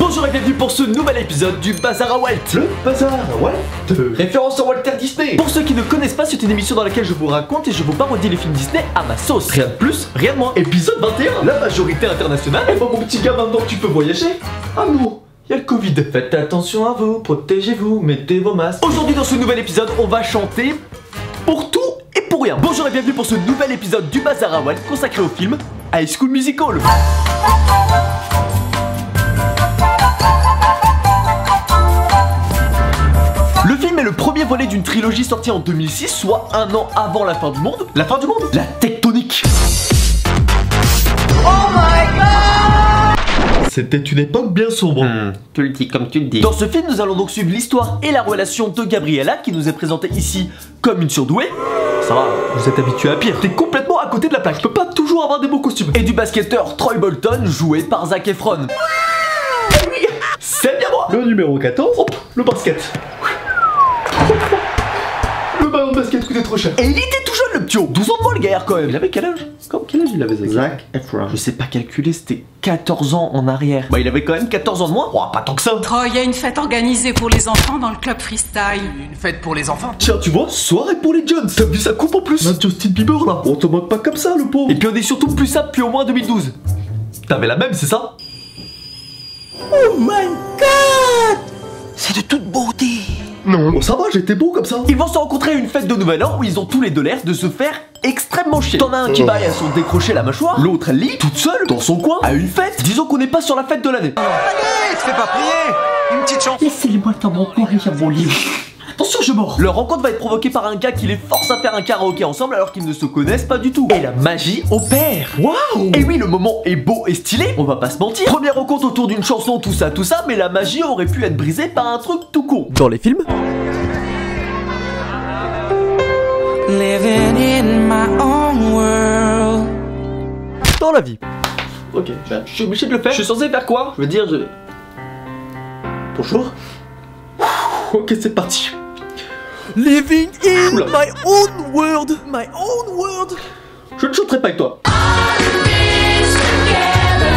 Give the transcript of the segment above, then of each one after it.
Bonjour et bienvenue pour ce nouvel épisode du Bazar à Walt. Le Bazar à Walt, référence à Walter Disney. Pour ceux qui ne connaissent pas, c'est une émission dans laquelle je vous raconte et je vous parodie les films Disney à ma sauce. Rien de plus, rien de moins. Épisode 21, la majorité internationale. Et moi mon petit gars, maintenant tu peux voyager. Ah non, il y a le Covid. Faites attention à vous, protégez-vous, mettez vos masques. Aujourd'hui dans ce nouvel épisode, on va chanter pour tout et pour rien. Bonjour et bienvenue pour ce nouvel épisode du Bazar à Walt consacré au film High School Musical. Le film est le premier volet d'une trilogie sortie en 2006, soit un an avant la fin du monde. La fin du monde? La tectonique. Oh my god. C'était une époque bien sombre. Tu le dis comme tu le dis. Dans ce film, nous allons donc suivre l'histoire et la relation de Gabriella, qui nous est présentée ici comme une surdouée. Ça va, vous êtes habitué à pire. T'es complètement à côté de la plaque. Je peux pas toujours avoir des beaux costumes. Et du basketteur Troy Bolton, joué par Zac Efron. Oui, c'est bien moi. Le numéro 14, hop, le basket. Le ballon de basket coûtait trop cher. Et il était tout jeune le ptio. 12 ans de moins le gars quand même. Il avait quel âge? Quel âge il avait Zac Efron? Je sais pas calculer, c'était 14 ans en arrière. Bah il avait quand même 14 ans de moins. Oh, pas tant que ça. Troy, il y a une fête organisée pour les enfants dans le club freestyle. Une fête pour les enfants? Tiens, tu vois, soirée pour les Jones. T'as vu sa coupe en plus? Un Justin Bieber là. On te moque pas comme ça, le pauvre. Et puis on est surtout plus ça depuis au moins 2012. T'avais la même, c'est ça? Oh my god! C'est de toute beauté. Non. Bon, ça va, j'étais beau comme ça. Ils vont se rencontrer à une fête de nouvel an où ils ont tous les deux l'air de se faire extrêmement chier. T'en as un qui baille à son décrocher la mâchoire, l'autre elle lit toute seule dans son coin à une fête. Disons qu'on n'est pas sur la fête de l'année. Allez, te fais pas prier. Une petite chance. Laissez-moi dans mon coin, il y a mon livre. Attention, je mords. Leur rencontre va être provoquée par un gars qui les force à faire un karaoké ensemble alors qu'ils ne se connaissent pas du tout. Et la magie opère. Waouh. Et oui, le moment est beau et stylé, on va pas se mentir. Première rencontre autour d'une chanson, tout ça, mais la magie aurait pu être brisée par un truc tout con. Dans les films, living in my own world. Dans la vie. Ok, Je suis obligé de le faire. Je suis censé faire quoi? Je veux dire, bonjour. Ok, c'est parti. Living in Oula. my own world. My own world. Je ne chanterai pas avec toi.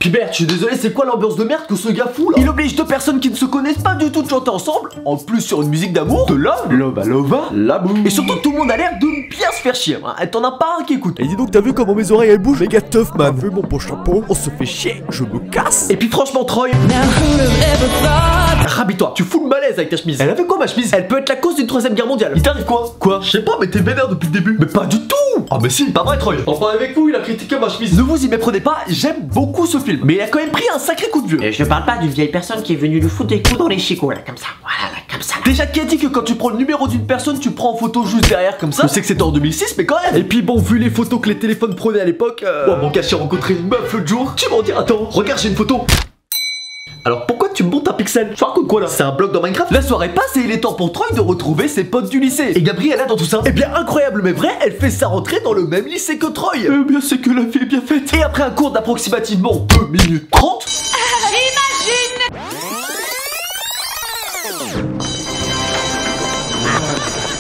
Pibert, je suis désolé, c'est quoi l'ambiance de merde que ce gars fout là? Il oblige deux personnes qui ne se connaissent pas du tout de chanter ensemble, en plus sur une musique d'amour, de love, love à lova, Labou. et surtout tout le monde a l'air de bien se faire chier, hein. Et t'en as pas un qui écoute. Et dis donc, t'as vu comment mes oreilles elles bougent? Méga tough, man. T'as vu mon beau chapeau? On se fait chier, je me casse. Et puis franchement, Troy, rabis-toi, tu fous le malaise avec ta chemise. Elle avait quoi ma chemise? Elle peut être la cause d'une 3ème guerre mondiale. Il t'arrive quoi? Quoi? Je sais pas, mais t'es vénère depuis le début. Mais pas du tout. Ah mais si, Pas vrai, Troy. enfin avec vous, il a critiqué ma chemise. Ne vous y méprenez pas, j'aime beaucoup ce film, mais il a quand même pris un sacré coup de vieux. Et je parle pas d'une vieille personne qui est venue lui foutre des coups dans les chicots là, comme ça, voilà, là, comme ça. Là. Déjà, qui a dit que quand tu prends le numéro d'une personne, tu prends en photo juste derrière comme ça? Je sais que c'était en 2006, mais quand même. Et puis bon, vu les photos que les téléphones prenaient à l'époque, Oh mon gars, j'ai rencontré une meuf l'autre jour. Tu m'en dis, attends, regarde, j'ai une photo. Alors pourquoi tu me montes un pixel? Tu racontes quoi là? C'est un bloc dans Minecraft? La soirée passe et il est temps pour Troy de retrouver ses potes du lycée. Et Gabriella dans tout ça? Eh bien incroyable mais vrai, elle fait sa rentrée dans le même lycée que Troy. eh bien c'est que la vie est bien faite. Et après un cours d'approximativement 2 minutes 30,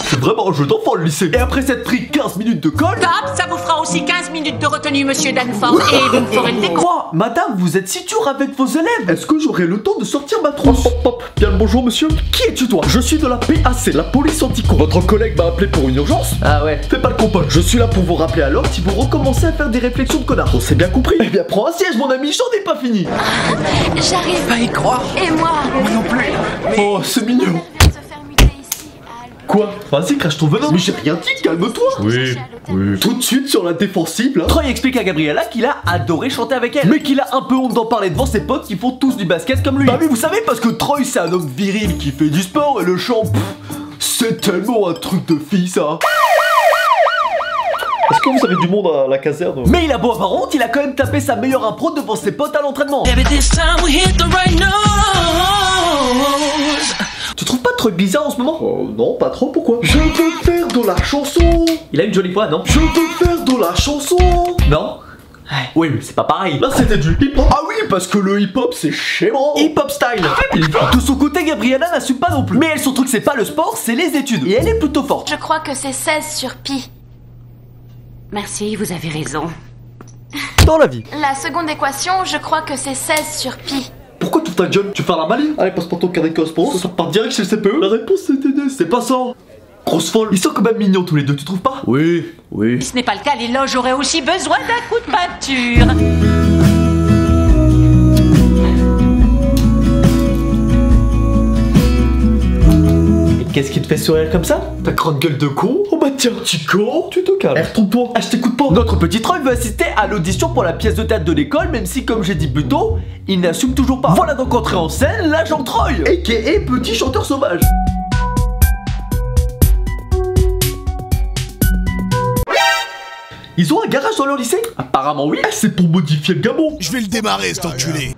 c'est vraiment un jeu d'enfant le lycée. Et après s'être pris 15 minutes de colle. Top, ça vous fera aussi 15 minutes de retenue, monsieur Danforth, et vous me ferez le décompte. Quoi? Madame, vous êtes si dur avec vos élèves. Est-ce que j'aurai le temps de sortir ma trousse? Hop, hop, hop. Bien le bonjour monsieur. Qui es-tu toi? Je suis de la PAC, la police anti-con. Votre collègue m'a appelé pour une urgence. Ah ouais. Fais pas le compote. Je suis là pour vous rappeler à l'ordre si vous recommencez à faire des réflexions de connard. On s'est bien compris. Eh bien prends un siège mon ami, j'en ai pas fini. J'arrive. Pas y croire. Et moi. Moi non plus. Oh, c'est mignon. Se faire muter ici à Albi. Quoi? Vas-y, crache ton venin. Mais j'ai rien dit, calme-toi. Oui. Tout de suite sur la défensive là. Troy explique à Gabriella qu'il a adoré chanter avec elle, mais qu'il a un peu honte d'en parler devant ses potes qui font tous du basket comme lui. Bah oui, vous savez, parce que Troy c'est un homme viril qui fait du sport et le chant, c'est tellement un truc de fille ça. Est-ce que vous avez du monde à la caserne? Mais il a beau avoir honte, il a quand même tapé sa meilleure impro devant ses potes à l'entraînement. Tu trouves pas Troy bizarre en ce moment? Oh non, pas trop, pourquoi? Je veux faire de la chanson. Il a une jolie voix, non? Je veux faire de la chanson. Non? Oui, mais c'est pas pareil. Là c'était du hip-hop. Ah oui, parce que le hip-hop c'est chez moi. Hip-hop style. De son côté, Gabriella n'assume pas non plus. Mais elle, son truc c'est pas le sport, c'est les études. Et elle est plutôt forte. Je crois que c'est 16 sur pi. Merci, vous avez raison. Dans la vie. La seconde équation, je crois que c'est 16 sur pi. pourquoi tu ta gueule? Tu fais la maline? Allez, passe pas ton carnet de correspondance, ça part direct chez le CPE. La réponse c'était D, c'est pas ça. Grosse folle. Ils sont quand même mignons tous les deux, tu trouves pas? Oui, oui. Si ce n'est pas le cas, les loges auraient aussi besoin d'un coup de peinture. Qu'est-ce qui te fait sourire comme ça? Ta grande gueule de con? Oh bah tiens, petit con, tu te calmes. Retourne-toi, je t'écoute pas. Notre petit Troy veut assister à l'audition pour la pièce de théâtre de l'école, même si, comme j'ai dit plus tôt, il n'assume toujours pas. Voilà donc entré en scène l'agent Troy, a.k.a. petit chanteur sauvage. Ils ont un garage dans leur lycée? Apparemment oui. Ah, c'est pour modifier le gamin. Je vais le démarrer, cet enculé.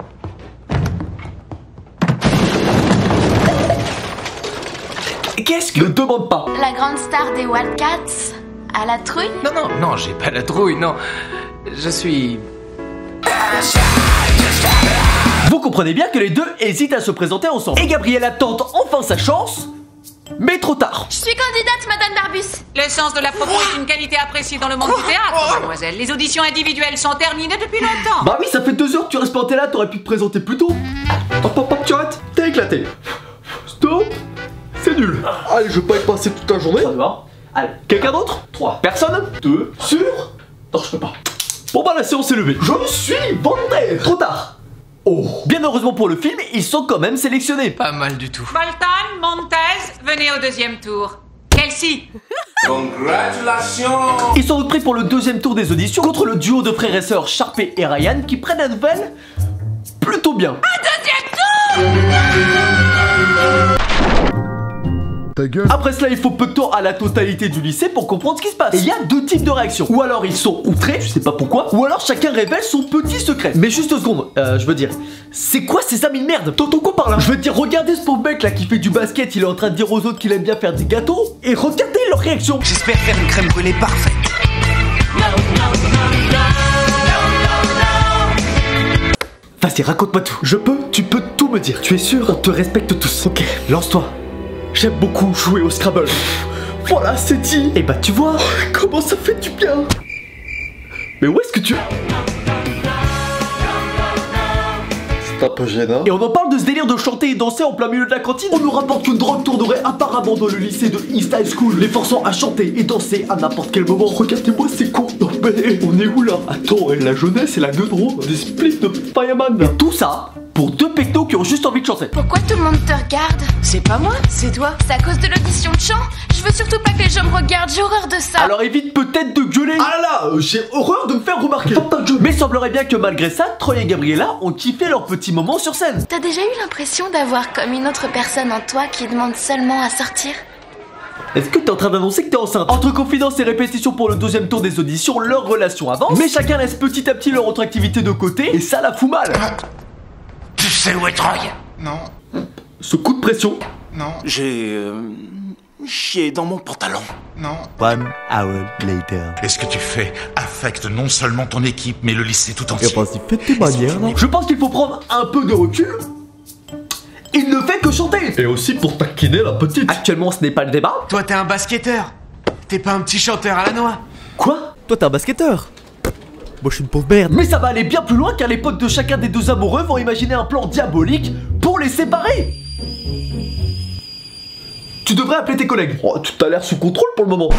Qu'est-ce que... Ne demande pas. La grande star des Wildcats à la trouille. Non, j'ai pas la trouille, non. Je suis... Vous comprenez bien que les deux hésitent à se présenter ensemble. Et Gabriella tente enfin sa chance, mais trop tard. Je suis candidate, Madame Barbus. Le sens de la propos est une qualité appréciée dans le monde du théâtre, mademoiselle. Les auditions individuelles sont terminées depuis longtemps. Bah oui, ça fait 2 heures que tu restes planté là, t'aurais pu te présenter plus tôt. Hop, tu arrêtes. T'es éclaté. Stop. C'est nul. Allez, je veux pas y passer toute la journée. Ça va. Allez, quelqu'un d'autre? 3. Personne? 2. Sûr? Non, je peux pas. Bon bah la séance est levée. Je suis volontaire. Trop tard. Oh. Bien heureusement pour le film, ils sont quand même sélectionnés. Pas mal du tout. Bolton, Montez, venez au deuxième tour. Kelsey. Congratulations. Ils sont donc pris pour le deuxième tour des auditions contre le duo de frères et sœurs Sharpay et Ryan qui prennent la nouvelle plutôt bien. Un deuxième tour. Ta gueule. Après cela, il faut peu de temps à la totalité du lycée pour comprendre ce qui se passe. Et il y a 2 types de réactions. Ou alors ils sont outrés, je sais pas pourquoi, ou alors chacun révèle son petit secret. Mais juste 2 secondes, je veux dire, c'est quoi ces amis de merde? T'entends quoi par là? Je veux dire, regardez ce pauvre mec là qui fait du basket, il est en train de dire aux autres qu'il aime bien faire des gâteaux. Et regardez leur réaction. J'espère faire une crème brûlée parfaite. Vas-y, raconte-moi tout. Je peux? Tu peux tout me dire. Tu es sûr? On te respecte tous. Ok, lance-toi. J'aime beaucoup jouer au Scrabble. Voilà, c'est dit. Et bah tu vois, comment ça fait du bien. Mais où est-ce que tu... C'est un peu gênant. Et on en parle de ce délire de chanter et danser en plein milieu de la cantine. On nous rapporte qu'une drogue tournerait apparemment dans le lycée de East High School, les forçant à chanter et danser à n'importe quel moment. Regardez-moi, c'est con. Non mais on est où là? Attends, la jeunesse et la gueudron, des splits de Fireman. Et tout ça pour 2 pectos qui ont juste envie de chanter. Pourquoi tout le monde te regarde? C'est pas moi, c'est toi. C'est à cause de l'audition de chant. Je veux surtout pas que les gens me regardent, j'ai horreur de ça. Alors évite peut-être de gueuler. Ah là, j'ai horreur de me faire remarquer. Mais semblerait bien que malgré ça, Troy et Gabriella ont kiffé leur petit moment sur scène. T'as déjà eu l'impression d'avoir comme une autre personne en toi qui demande seulement à sortir? Est-ce que t'es en train d'annoncer que t'es enceinte? Entre confidence et répétition pour le 2e tour des auditions, leur relation avance. Mais chacun laisse petit à petit leur autre activité de côté et ça la fout mal. Tu sais où est Troy? Non, Ce coup de pression. non, J'ai chié dans mon pantalon. non. 1 hour later. Et ce que tu fais affecte non seulement ton équipe, mais le lycée tout Et entier. vas-y, fais tes manières là. Je pense qu'il faut prendre un peu de recul. Il ne fait que chanter. Et aussi pour taquiner la petite. Actuellement, ce n'est pas le débat. Toi, t'es un basketteur. T'es pas un petit chanteur à la noix. Quoi? Toi, t'es un basketteur. Moi, je suis une pauvre merde. Mais ça va aller bien plus loin car les potes de chacun des 2 amoureux vont imaginer un plan diabolique pour les séparer. Tu devrais appeler tes collègues. Oh, tout a l'air sous contrôle pour le moment.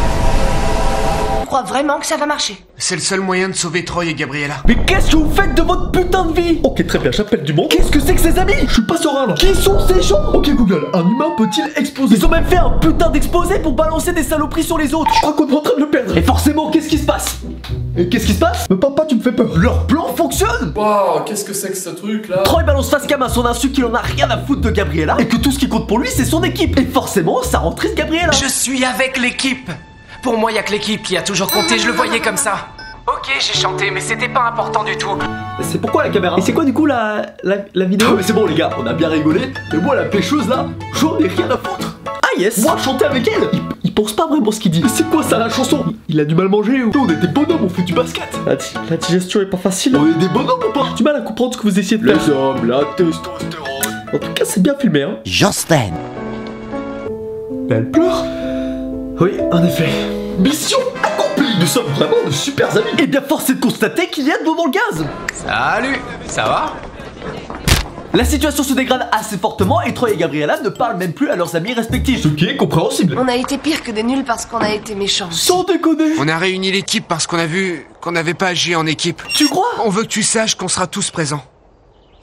On croit vraiment que ça va marcher. C'est le seul moyen de sauver Troy et Gabriella. Mais qu'est-ce que vous faites de votre putain de vie? Ok, très bien, j'appelle du monde. Qu'est-ce que c'est que ces amis? Je suis pas serein là. Qui sont ces gens? Ok Google, un humain peut-il exploser? Ils ont même fait un putain d'exposé pour balancer des saloperies sur les autres. Je crois qu'on est en train de le perdre. Et forcément, qu'est-ce qui se passe? Et qu'est-ce qui se passe? Mais papa, tu me fais peur. Leur plan fonctionne. Waouh, qu'est-ce que c'est que ce truc là? Troy balance face cam à son insu qu'il en a rien à foutre de Gabriella et que tout ce qui compte pour lui c'est son équipe. Et forcément, ça rend triste Gabriella. Je suis avec l'équipe. Pour moi, y a que l'équipe qui a toujours compté, je le voyais comme ça. Ok, j'ai chanté, mais c'était pas important du tout. C'est pourquoi la caméra? Et c'est quoi du coup la vidéo? Ah mais c'est bon les gars, on a bien rigolé. Mais moi la pécheuse là, j'en ai rien à foutre. Ah yes. Moi chanter avec elle, Il pense pas vraiment ce qu'il dit. mais c'est quoi ça la chanson? Il a du mal manger ou? On est des bonhommes, on fait du basket. La digestion est pas facile. On est des bonhommes ou pas? J'ai du mal à comprendre ce que vous essayez de faire. Les hommes, la testostérone. En tout cas, c'est bien filmé, hein. Justin. Mais elle pleure. Oui, en effet. Mission accomplie. Nous sommes vraiment de super amis. Et bien, force est de constater qu'il y a de l'eau dans le gaz. Salut, ça va? La situation se dégrade assez fortement et Troy et Gabriella ne parlent même plus à leurs amis respectifs. Ce qui est compréhensible. On a été pire que des nuls parce qu'on a été méchants. Sans déconner. On a réuni l'équipe parce qu'on a vu qu'on n'avait pas agi en équipe. Tu crois? On veut que tu saches qu'on sera tous présents.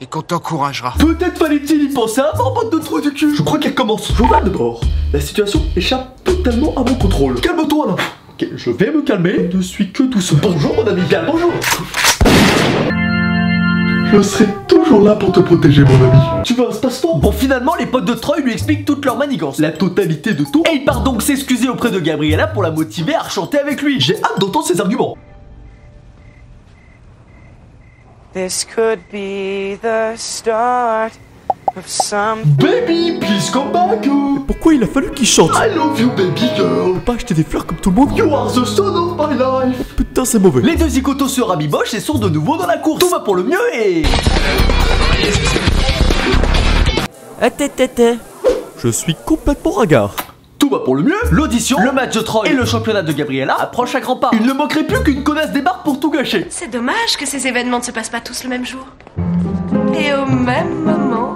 Et qu'on t'encouragera. Peut-être fallait-il y penser avant, bande de trous du cul. Je crois qu'elle commence. Journal de bord. La situation échappe totalement à mon contrôle. Calme-toi là. Ok, je vais me calmer. Je ne suis que tout seul. Bonjour mon ami. Bien, bonjour. Je serai toujours là pour te protéger mon ami. Tu veux un space-temps? Bon, finalement les potes de Troy lui expliquent toute leur manigance, la totalité de tout. Et il part donc s'excuser auprès de Gabriella pour la motiver à chanter avec lui. J'ai hâte d'entendre ses arguments. This could be the start of some. Baby, please come back. Pourquoi il a fallu qu'il chante? I love you baby girl. Faut pas acheter des fleurs comme tout le monde. You are the son of my life. Putain, c'est mauvais. Les deux zigotos se rabibochent et sont de nouveau dans la course. Tout va pour le mieux et... Je suis complètement ringard. Tout va pour le mieux, l'audition, le match de Troy et le championnat de Gabriella approchent à grands pas. Il ne manquerait plus qu'une connasse débarque pour tout gâcher. C'est dommage que ces événements ne se passent pas tous le même jour. Et au même moment.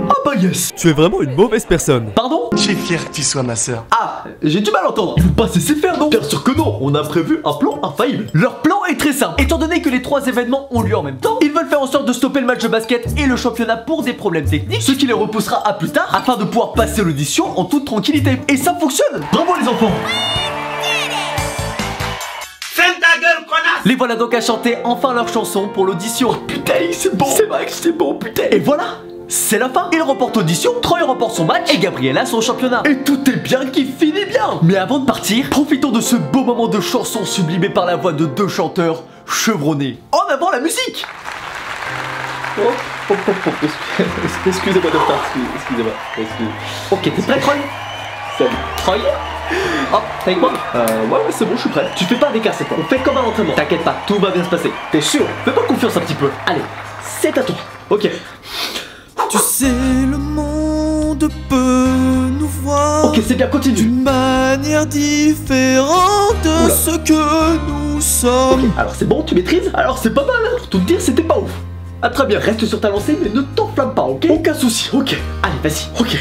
Ah bah yes. Tu es vraiment une mauvaise personne. Pardon? Je suis fier que tu sois ma sœur. Ah, j'ai du mal à entendre. Ils vont pas cesser faire non? Bien sûr que non. On a prévu un plan infaillible. Leur plan est très simple. Étant donné que les trois événements ont lieu en même temps, ils veulent faire en sorte de stopper le match de basket et le championnat pour des problèmes techniques, ce qui les repoussera à plus tard afin de pouvoir passer l'audition en toute tranquillité. Et ça fonctionne. Bravo les enfants. Les voilà donc à chanter enfin leur chanson pour l'audition. Putain, c'est bon. C'est vrai que c'est bon, putain. Et voilà, c'est la fin. Ils remportent l'audition, Troy remporte son match et Gabriella son championnat. Et tout est bien qui finit bien. Mais avant de partir, profitons de ce beau moment de chanson sublimé par la voix de deux chanteurs chevronnés. En avant la musique. Excusez-moi de retard, excusez-moi. Ok, t'es prêt Troy? Salut. Troy? Hop, t'es avec moi? Ouais, c'est bon, je suis prêt. Tu fais pas des casses, on fait comme à l'entraînement. T'inquiète pas, tout va bien se passer. T'es sûr? Fais-moi confiance un petit peu. Allez, c'est à toi. Ok. Tu sais, le monde peut nous voir. Ok, c'est bien, continue. D'une manière différente de Oula. ce que nous sommes. Ok, alors c'est bon, tu maîtrises? Alors c'est pas mal, hein. Pour tout te dire, c'était pas ouf. Ah très bien, reste sur ta lancée, mais ne t'enflamme pas, ok? Aucun souci, ok. Allez, vas-y. Ok.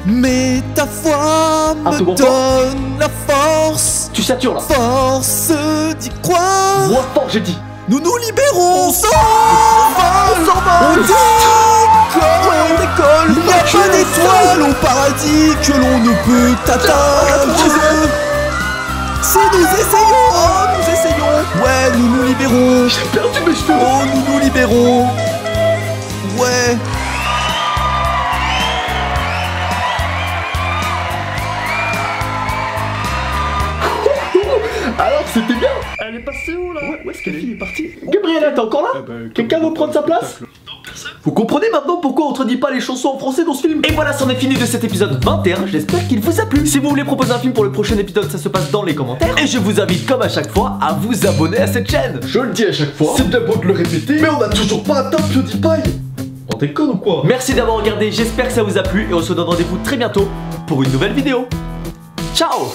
Mais ta foi peu me moins donne la force. Tu satures là. Force d'y croire. Moins fort, j'ai dit. Nous nous libérons. On s'envole. On décolle. Il n'y a pas d'étoile au paradis que l'on ne peut atteindre. Si nous essayons, ouais, nous nous libérons. J'ai perdu mes cheveux. Oh, nous nous libérons. Ouais. Alors c'était bien. Elle est passée où là? Ouais, où est-ce qu'elle est partie? Gabriella, t'es encore là? Quelqu'un veut prendre sa place? Vous comprenez maintenant pourquoi on traduit pas les chansons en français dans ce film? Et voilà, c'en est fini de cet épisode 21, j'espère qu'il vous a plu. Si vous voulez proposer un film pour le prochain épisode, ça se passe dans les commentaires. Et je vous invite comme à chaque fois à vous abonner à cette chaîne. Je le dis à chaque fois, c'est bien beau de le répéter, mais on a toujours pas atteint PewDiePie. On déconne ou quoi? Merci d'avoir regardé, j'espère que ça vous a plu et on se donne rendez-vous très bientôt pour une nouvelle vidéo. Ciao!